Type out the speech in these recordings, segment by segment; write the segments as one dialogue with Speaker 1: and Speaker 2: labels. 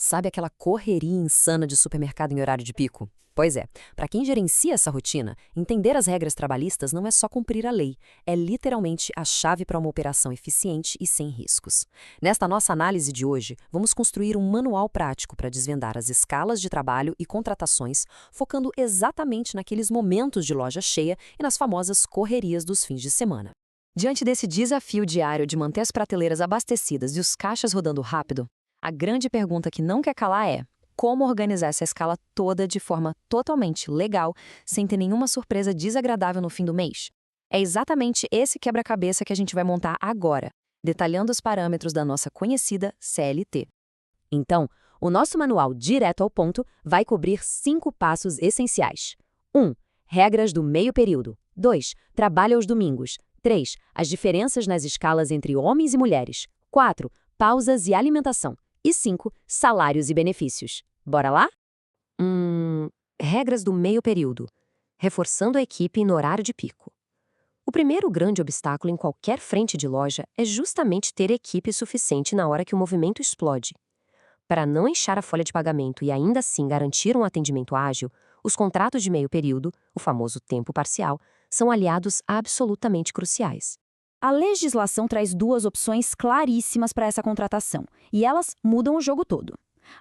Speaker 1: Sabe aquela correria insana de supermercado em horário de pico? Pois é, para quem gerencia essa rotina, entender as regras trabalhistas não é só cumprir a lei, é literalmente a chave para uma operação eficiente e sem riscos. Nesta nossa análise de hoje, vamos construir um manual prático para desvendar as escalas de trabalho e contratações, focando exatamente naqueles momentos de loja cheia e nas famosas correrias dos fins de semana. Diante desse desafio diário de manter as prateleiras abastecidas e os caixas rodando rápido, a grande pergunta que não quer calar é: como organizar essa escala toda de forma totalmente legal, sem ter nenhuma surpresa desagradável no fim do mês? É exatamente esse quebra-cabeça que a gente vai montar agora, detalhando os parâmetros da nossa conhecida CLT. Então, o nosso manual direto ao ponto vai cobrir 5 passos essenciais. 1. Regras do meio período. 2. Trabalho aos domingos. 3. As diferenças nas escalas entre homens e mulheres. 4. Pausas e alimentação. E 5. Salários e benefícios. Bora lá? Regras do meio período. Reforçando a equipe no horário de pico. O primeiro grande obstáculo em qualquer frente de loja é justamente ter equipe suficiente na hora que o movimento explode. Para não inchar a folha de pagamento e ainda assim garantir um atendimento ágil, os contratos de meio período, o famoso tempo parcial, são aliados absolutamente cruciais.
Speaker 2: A legislação traz 2 opções claríssimas para essa contratação, e elas mudam o jogo todo.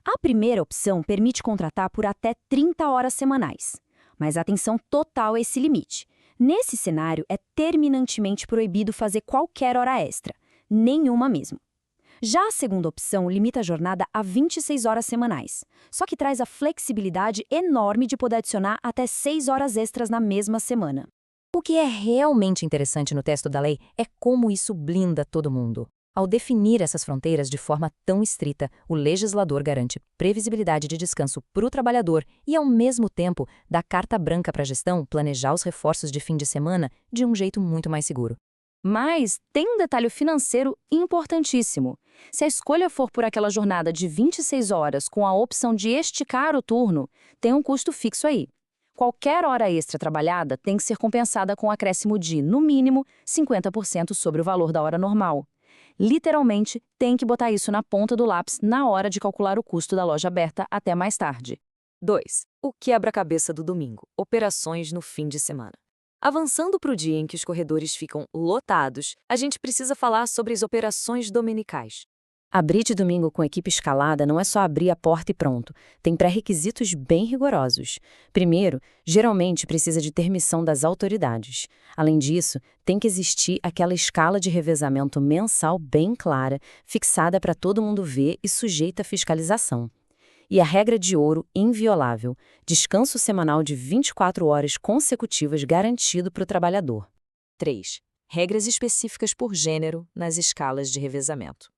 Speaker 2: A primeira opção permite contratar por até 30 horas semanais, mas atenção total a esse limite. Nesse cenário, é terminantemente proibido fazer qualquer hora extra, nenhuma mesmo. Já a segunda opção limita a jornada a 26 horas semanais, só que traz a flexibilidade enorme de poder adicionar até 6 horas extras na mesma semana.
Speaker 1: O que é realmente interessante no texto da lei é como isso blinda todo mundo. Ao definir essas fronteiras de forma tão estrita, o legislador garante previsibilidade de descanso para o trabalhador e, ao mesmo tempo, dá carta branca para a gestão planejar os reforços de fim de semana de um jeito muito mais seguro.
Speaker 2: Mas tem um detalhe financeiro importantíssimo. Se a escolha for por aquela jornada de 26 horas com a opção de esticar o turno, tem um custo fixo aí. Qualquer hora extra trabalhada tem que ser compensada com um acréscimo de, no mínimo, 50% sobre o valor da hora normal. Literalmente, tem que botar isso na ponta do lápis na hora de calcular o custo da loja aberta até mais tarde.
Speaker 1: 2. O quebra-cabeça do domingo. Operações no fim de semana. Avançando para o dia em que os corredores ficam lotados, a gente precisa falar sobre as operações dominicais. Abrir de domingo com equipe escalada não é só abrir a porta e pronto. Tem pré-requisitos bem rigorosos. Primeiro, geralmente precisa de permissão das autoridades. Além disso, tem que existir aquela escala de revezamento mensal bem clara, fixada para todo mundo ver e sujeita à fiscalização. E a regra de ouro inviolável: descanso semanal de 24 horas consecutivas garantido para o trabalhador. 3. Regras específicas por gênero nas escalas de revezamento.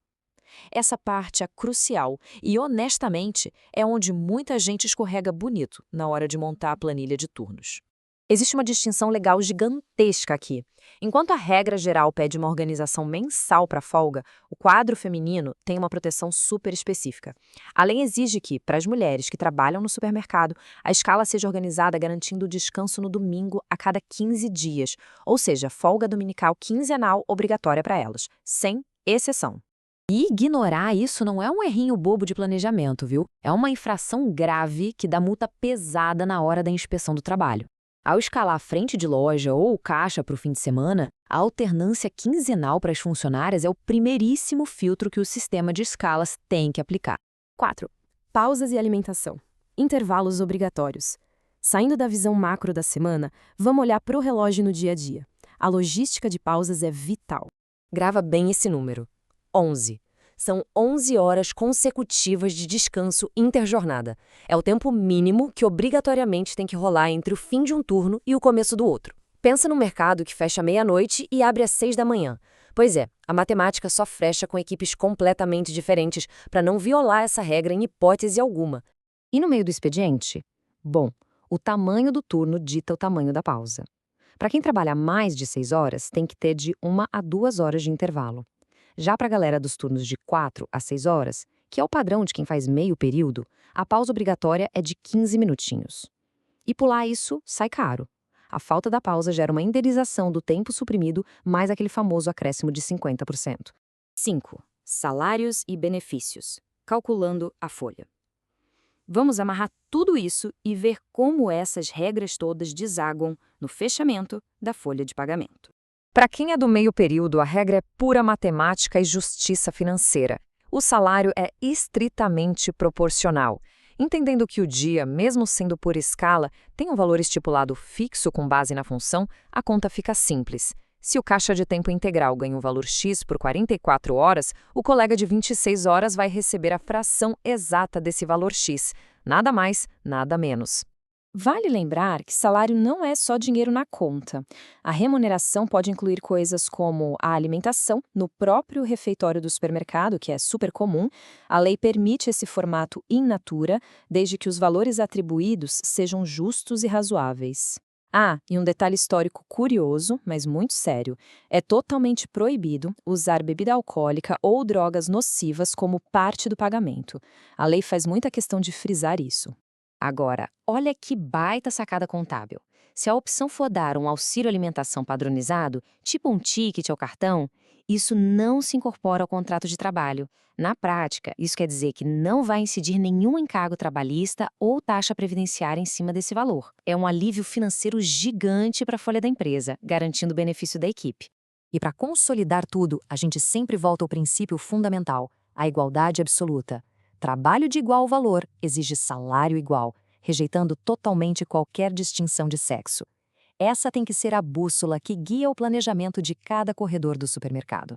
Speaker 1: Essa parte é crucial e, honestamente, é onde muita gente escorrega bonito na hora de montar a planilha de turnos. Existe uma distinção legal gigantesca aqui. Enquanto a regra geral pede uma organização mensal para folga, o quadro feminino tem uma proteção super específica. A lei exige que, para as mulheres que trabalham no supermercado, a escala seja organizada garantindo o descanso no domingo a cada 15 dias, ou seja, folga dominical quinzenal obrigatória para elas, sem exceção. E ignorar isso não é um errinho bobo de planejamento, viu? É uma infração grave que dá multa pesada na hora da inspeção do trabalho. Ao escalar a frente de loja ou caixa para o fim de semana, a alternância quinzenal para as funcionárias é o primeiríssimo filtro que o sistema de escalas tem que aplicar.
Speaker 2: 4. Pausas e alimentação. Intervalos obrigatórios. Saindo da visão macro da semana, vamos olhar para o relógio no dia a dia. A logística de pausas é vital.
Speaker 1: Grava bem esse número. 11. São 11 horas consecutivas de descanso interjornada. É o tempo mínimo que obrigatoriamente tem que rolar entre o fim de um turno e o começo do outro. Pensa num mercado que fecha à meia-noite e abre às 6 da manhã. Pois é, a matemática só fecha com equipes completamente diferentes para não violar essa regra em hipótese alguma. E no meio do expediente? Bom, o tamanho do turno dita o tamanho da pausa. Para quem trabalha mais de 6 horas, tem que ter de 1 a 2 horas de intervalo. Já para a galera dos turnos de 4 a 6 horas, que é o padrão de quem faz meio período, a pausa obrigatória é de 15 minutinhos. E pular isso sai caro. A falta da pausa gera uma indenização do tempo suprimido mais aquele famoso acréscimo de 50%. 5. Salários e benefícios. Calculando a folha.
Speaker 2: Vamos amarrar tudo isso e ver como essas regras todas desaguam no fechamento da folha de pagamento.
Speaker 1: Para quem é do meio período, a regra é pura matemática e justiça financeira. O salário é estritamente proporcional. Entendendo que o dia, mesmo sendo por escala, tem um valor estipulado fixo com base na função, a conta fica simples. Se o caixa de tempo integral ganha um valor X por 44 horas, o colega de 26 horas vai receber a fração exata desse valor X. Nada mais, nada menos.
Speaker 2: Vale lembrar que salário não é só dinheiro na conta. A remuneração pode incluir coisas como a alimentação no próprio refeitório do supermercado, que é super comum. A lei permite esse formato in natura, desde que os valores atribuídos sejam justos e razoáveis. Ah, e um detalhe histórico curioso, mas muito sério. É totalmente proibido usar bebida alcoólica ou drogas nocivas como parte do pagamento. A lei faz muita questão de frisar isso.
Speaker 1: Agora, olha que baita sacada contábil. Se a opção for dar um auxílio alimentação padronizado, tipo um ticket ao cartão, isso não se incorpora ao contrato de trabalho. Na prática, isso quer dizer que não vai incidir nenhum encargo trabalhista ou taxa previdenciária em cima desse valor. É um alívio financeiro gigante para a folha da empresa, garantindo o benefício da equipe. E para consolidar tudo, a gente sempre volta ao princípio fundamental, a igualdade absoluta. Trabalho de igual valor exige salário igual, rejeitando totalmente qualquer distinção de sexo. Essa tem que ser a bússola que guia o planejamento de cada corredor do supermercado.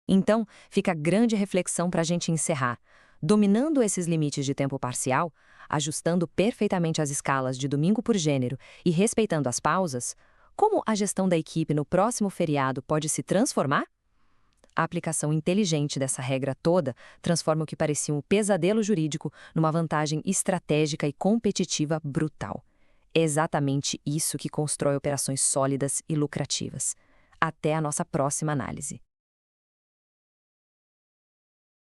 Speaker 1: Então, fica a grande reflexão para a gente encerrar. Dominando esses limites de tempo parcial, ajustando perfeitamente as escalas de domingo por gênero e respeitando as pausas, como a gestão da equipe no próximo feriado pode se transformar? A aplicação inteligente dessa regra toda transforma o que parecia um pesadelo jurídico numa vantagem estratégica e competitiva brutal. É exatamente isso que constrói operações sólidas e lucrativas. Até a nossa próxima análise.